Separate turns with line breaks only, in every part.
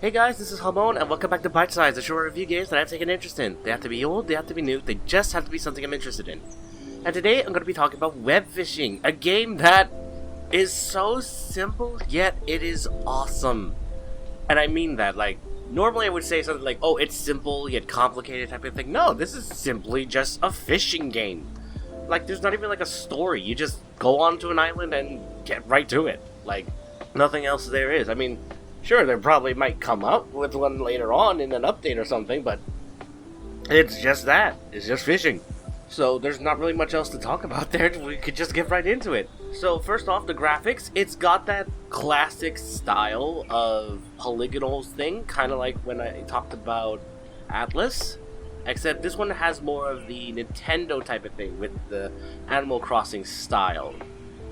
Hey guys, this is Hamon, and welcome back to Bytesize, a show where I review games that I've taken interest in. They have to be old, they have to be new, they just have to be something I'm interested in. And today I'm going to be talking about Webfishing, a game that is so simple, yet it is awesome. And I mean that, normally I would say something like, oh, it's simple, yet complicated type of thing. No, this is simply just a fishing game. There's not even a story, you just go onto an island and get right to it. Nothing else there is. I mean, sure, there probably might come up with one later on in an update or something, but it's just that. It's just fishing. So there's not really much else to talk about there. We could just get right into it. So first off, the graphics. It's got that classic style of polygonal thing, kind of like when I talked about Atlas. Except this one has more of the Nintendo type of thing with the Animal Crossing style.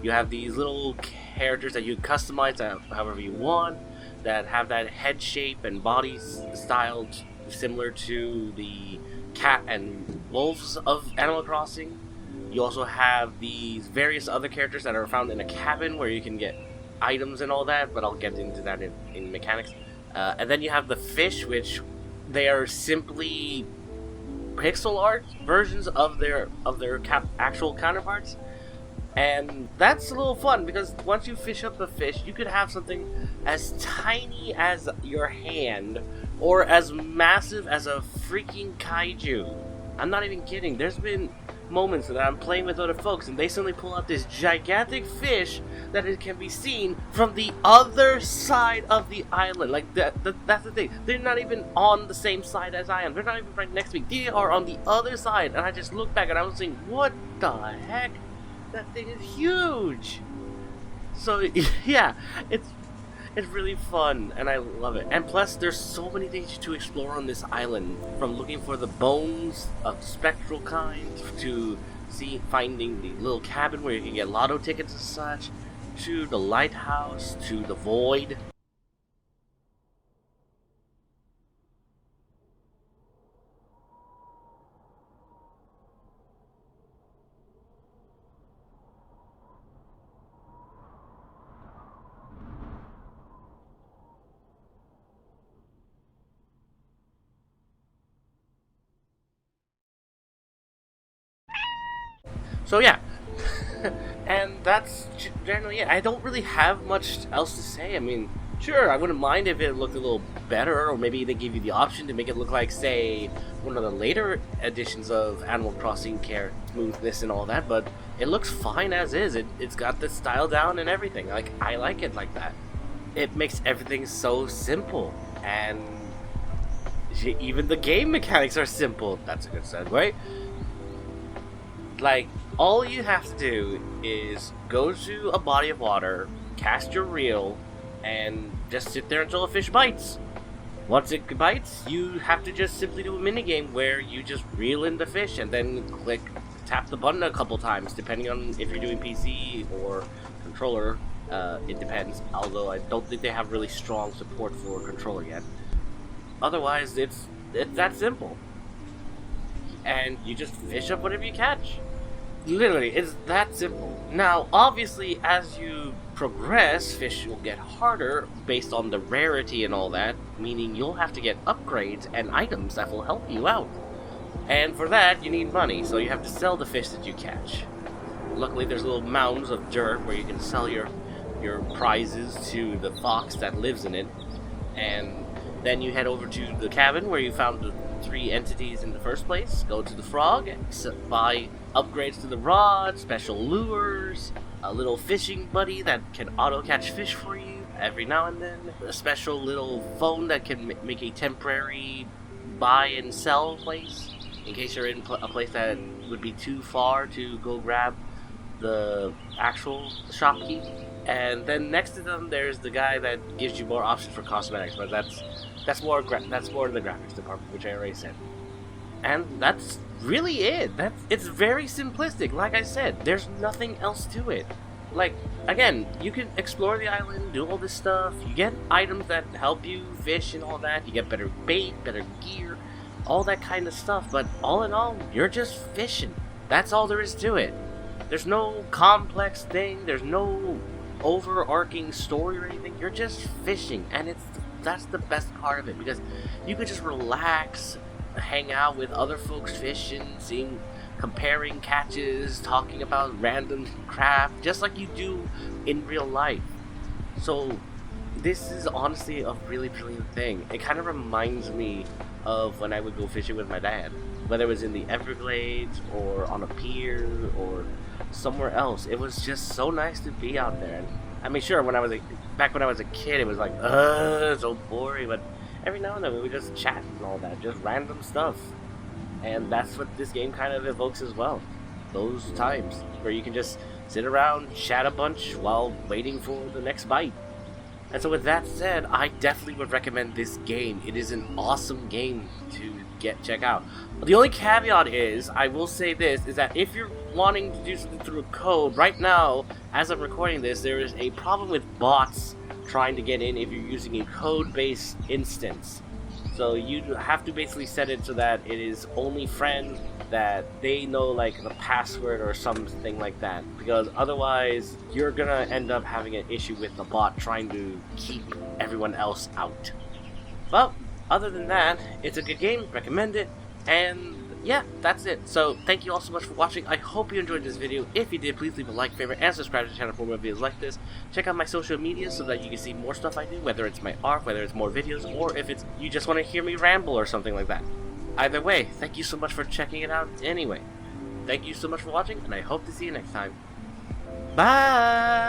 You have these little characters that you customize however you want, that have that head shape and body style similar to the cat and wolves of Animal Crossing. You also have these various other characters that are found in a cabin where you can get items and all that, but I'll get into that in mechanics. And then you have the fish, which they are simply pixel art versions of their actual counterparts. And that's a little fun because once you fish up the fish, you could have something as tiny as your hand or as massive as a freaking kaiju. I'm not even kidding. There's been moments that I'm playing with other folks and they suddenly pull out this gigantic fish that it can be seen from the other side of the island. That's the thing. They're not even on the same side as I am. They're not even right next to me. They are on the other side. And I just look back and I was thinking, what the heck? That thing is huge. So yeah, it's really fun and I love it. And plus there's so many things to explore on this island, from looking for the bones of spectral kind to finding the little cabin where you can get lotto tickets and such, to the lighthouse, to the void. So yeah, and that's generally it. I don't really have much else to say. I mean, sure, I wouldn't mind if it looked a little better, or maybe they give you the option to make it look like, say, one of the later editions of Animal Crossing smoothness and all that, but it looks fine as is. It's got the style down and everything. I like it like that. It makes everything so simple, and even the game mechanics are simple. That's a good segue. All you have to do is go to a body of water, cast your reel, and just sit there until a fish bites. Once it bites, you have to just simply do a minigame where you just reel in the fish and then tap the button a couple times, depending on if you're doing PC or controller. It depends, although I don't think they have really strong support for controller yet. Otherwise, it's that simple. And you just fish up whatever you catch. Literally, it's that simple. Now, obviously, as you progress, fish will get harder based on the rarity and all that, meaning you'll have to get upgrades and items that will help you out. And for that, you need money, so you have to sell the fish that you catch. Luckily, there's little mounds of dirt where you can sell your prizes to the fox that lives in it. And then you head over to the cabin where you found the 3 entities in the first place. Go to the frog, buy upgrades to the rod, special lures, a little fishing buddy that can auto-catch fish for you every now and then, a special little phone that can make a temporary buy and sell place, in case you're in a place that would be too far to go grab the actual shopkeep. And then next to them, there's the guy that gives you more options for cosmetics, but that's more in the graphics department, which I already said. And that's really it. It's very simplistic. Like I said, there's nothing else to it. Again, you can explore the island, do all this stuff. You get items that help you fish and all that. You get better bait, better gear, all that kind of stuff. But all in all, you're just fishing. That's all there is to it. There's no complex thing. There's no overarching story or anything. You're just fishing, and it's that's the best part of it, because you could just relax, hang out with other folks fishing, comparing catches, talking about random crap, just like you do in real life. So this is honestly a really brilliant thing. It kind of reminds me of when I would go fishing with my dad, whether it was in the Everglades or on a pier or somewhere else. It was just so nice to be out there. And I mean, sure, back when I was a kid, it was like, so boring, but every now and then we would just chat and all that, just random stuff. And that's what this game kind of evokes as well. Those times where you can just sit around, chat a bunch while waiting for the next bite. And so with that said, I definitely would recommend this game. It is an awesome game to check out. The only caveat is, I will say this, is that if you're wanting to do something through a code, right now, as I'm recording this, there is a problem with bots trying to get in if you're using a code-based instance. So you have to basically set it so that it is only friends that they know, like, the password or something like that, because otherwise you're gonna end up having an issue with the bot trying to keep everyone else out. Well, other than that, it's a good game, recommend it, and yeah, that's it. So thank you all so much for watching. I hope you enjoyed this video. If you did, please leave a like, favorite, and subscribe to the channel for more videos like this. Check out my social media so that you can see more stuff I do, whether it's my art, whether it's more videos, or if it's you just want to hear me ramble or something like that. Either way, thank you so much for checking it out anyway. Thank you so much for watching, and I hope to see you next time. Bye!